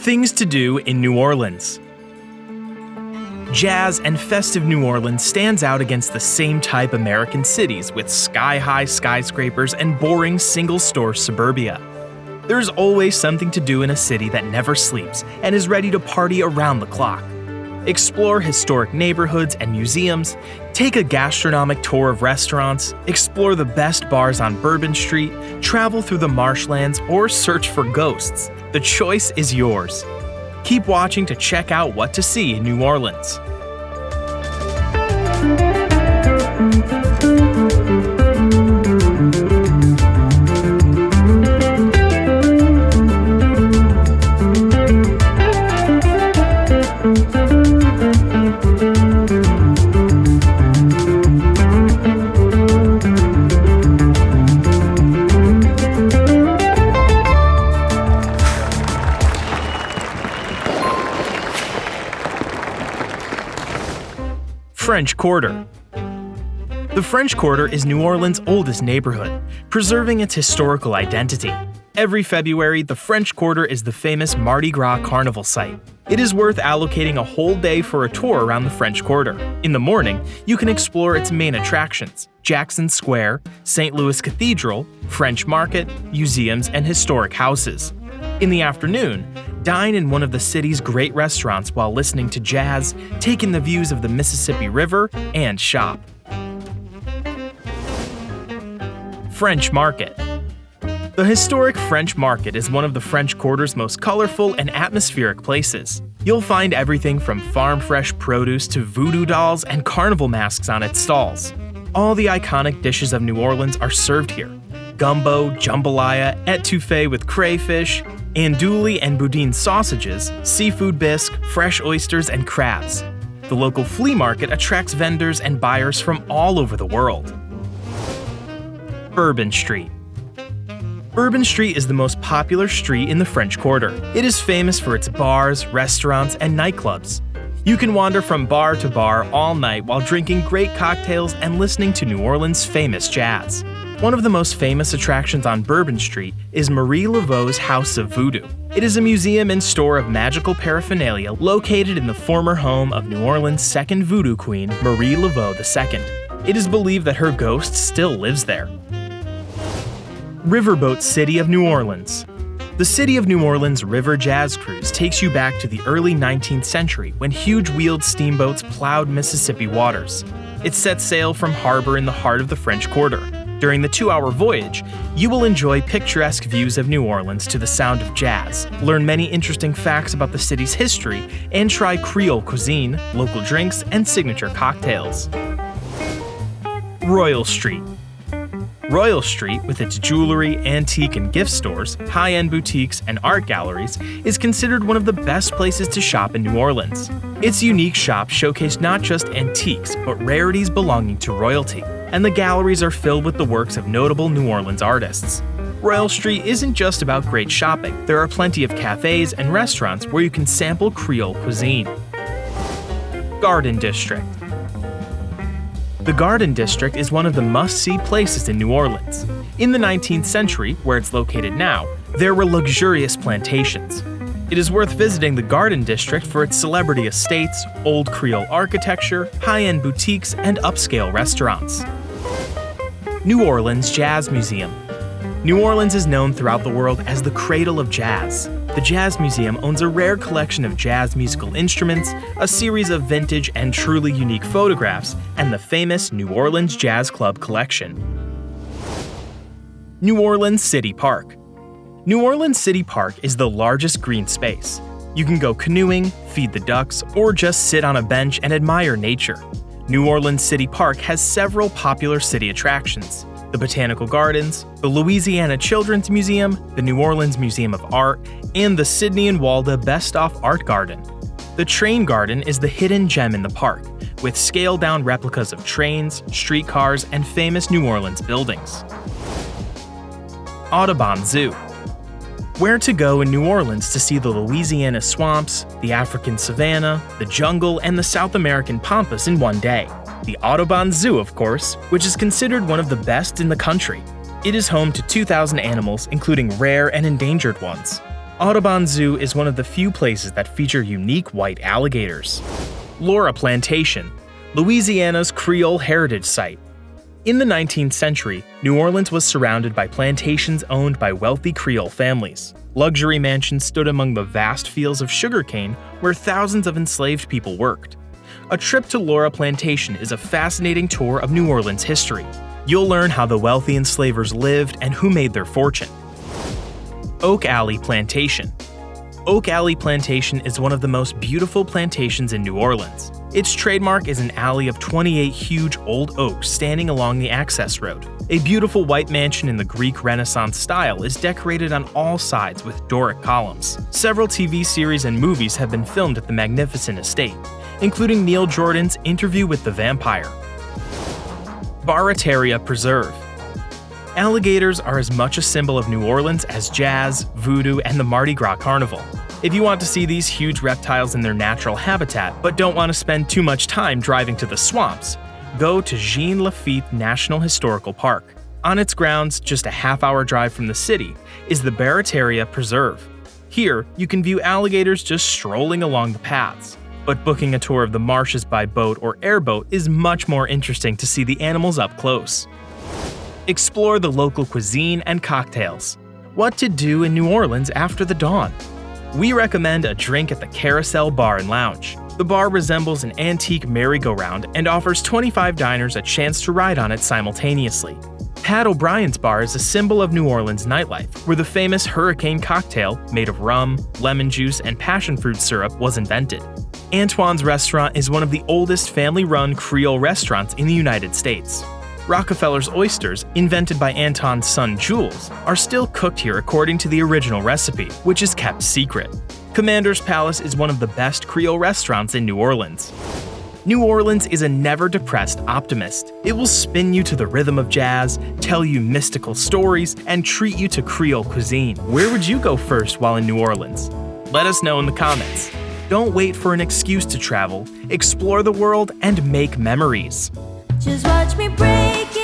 Things to do in New Orleans. Jazz and festive New Orleans stands out against the same type American cities with sky-high skyscrapers and boring single-store suburbia. There's always something to do in a city that never sleeps and is ready to party around the clock. Explore historic neighborhoods and museums, take a gastronomic tour of restaurants, explore the best bars on Bourbon Street, travel through the marshlands, or search for ghosts. The choice is yours. Keep watching to check out what to see in New Orleans. French Quarter. The French Quarter is New Orleans' oldest neighborhood, preserving its historical identity. Every February, the French Quarter is the famous Mardi Gras carnival site. It is worth allocating a whole day for a tour around the French Quarter. In the morning, you can explore its main attractions: Jackson Square, St. Louis Cathedral, French Market, museums, and historic houses. In the afternoon, dine in one of the city's great restaurants while listening to jazz, take in the views of the Mississippi River, and shop. French Market. The historic French Market is one of the French Quarter's most colorful and atmospheric places. You'll find everything from farm-fresh produce to voodoo dolls and carnival masks on its stalls. All the iconic dishes of New Orleans are served here: gumbo, jambalaya, etouffee with crayfish, andouille and boudin sausages, seafood bisque, fresh oysters, and crabs. The local flea market attracts vendors and buyers from all over the world. Bourbon Street. Bourbon Street is the most popular street in the French Quarter. It is famous for its bars, restaurants, and nightclubs. You can wander from bar to bar all night while drinking great cocktails and listening to New Orleans' famous jazz. One of the most famous attractions on Bourbon Street is Marie Laveau's House of Voodoo. It is a museum and store of magical paraphernalia located in the former home of New Orleans' second voodoo queen, Marie Laveau II. It is believed that her ghost still lives there. Riverboat City of New Orleans. The City of New Orleans River Jazz Cruise takes you back to the early 19th century when huge wheeled steamboats plowed Mississippi waters. It sets sail from harbor in the heart of the French Quarter. During the 2-hour voyage, you will enjoy picturesque views of New Orleans to the sound of jazz, learn many interesting facts about the city's history, and try Creole cuisine, local drinks, and signature cocktails. Royal Street. Royal Street, with its jewelry, antique and gift stores, high-end boutiques, and art galleries, is considered one of the best places to shop in New Orleans. Its unique shops showcase not just antiques, but rarities belonging to royalty, and the galleries are filled with the works of notable New Orleans artists. Royal Street isn't just about great shopping. There are plenty of cafes and restaurants where you can sample Creole cuisine. Garden District. The Garden District is one of the must-see places in New Orleans. In the 19th century, where it's located now, there were luxurious plantations. It is worth visiting the Garden District for its celebrity estates, old Creole architecture, high-end boutiques, and upscale restaurants. New Orleans Jazz Museum. New Orleans is known throughout the world as the Cradle of Jazz. The Jazz Museum owns a rare collection of jazz musical instruments, a series of vintage and truly unique photographs, and the famous New Orleans Jazz Club collection. New Orleans City Park. New Orleans City Park is the largest green space. You can go canoeing, feed the ducks, or just sit on a bench and admire nature. New Orleans City Park has several popular city attractions: the Botanical Gardens, the Louisiana Children's Museum, the New Orleans Museum of Art, and the Sidney and Walda Best-Off Art Garden. The Train Garden is the hidden gem in the park, with scaled-down replicas of trains, streetcars, and famous New Orleans buildings. Audubon Zoo. Where to go in New Orleans to see the Louisiana swamps, the African savanna, the jungle, and the South American pampas in one day. The Audubon Zoo, of course, which is considered one of the best in the country. It is home to 2,000 animals, including rare and endangered ones. Audubon Zoo is one of the few places that feature unique white alligators. Alley Plantation, Louisiana's Creole heritage site. In the 19th century, New Orleans was surrounded by plantations owned by wealthy Creole families. Luxury mansions stood among the vast fields of sugarcane where thousands of enslaved people worked. A trip to Alley Plantation is a fascinating tour of New Orleans history. You'll learn how the wealthy enslavers lived and who made their fortune. Alley Plantation. Alley Plantation is one of the most beautiful plantations in New Orleans. Its trademark is an alley of 28 huge old oaks standing along the access road. A beautiful white mansion in the Greek Renaissance style is decorated on all sides with Doric columns. Several TV series and movies have been filmed at the magnificent estate, including Neil Jordan's Interview with the Vampire. Barataria Preserve. Alligators are as much a symbol of New Orleans as jazz, voodoo, and the Mardi Gras Carnival. If you want to see these huge reptiles in their natural habitat but don't want to spend too much time driving to the swamps, go to Jean Lafitte National Historical Park. On its grounds, just a half-hour drive from the city, is the Barateria Preserve. Here, you can view alligators just strolling along the paths. But booking a tour of the marshes by boat or airboat is much more interesting to see the animals up close. Explore the local cuisine and cocktails. What to do in New Orleans after the dawn? We recommend a drink at the Carousel Bar and Lounge. The bar resembles an antique merry-go-round and offers 25 diners a chance to ride on it simultaneously. Pat O'Brien's Bar is a symbol of New Orleans nightlife, where the famous hurricane cocktail, made of rum, lemon juice, and passion fruit syrup, was invented. Antoine's Restaurant is one of the oldest family-run Creole restaurants in the United States. Rockefeller's oysters, invented by Anton's son Jules, are still cooked here according to the original recipe, which is kept secret. Commander's Palace is one of the best Creole restaurants in New Orleans. New Orleans is a never-depressed optimist. It will spin you to the rhythm of jazz, tell you mystical stories, and treat you to Creole cuisine. Where would you go first while in New Orleans? Let us know in the comments. Don't wait for an excuse to travel. Explore the world and make memories. Just watch me break it.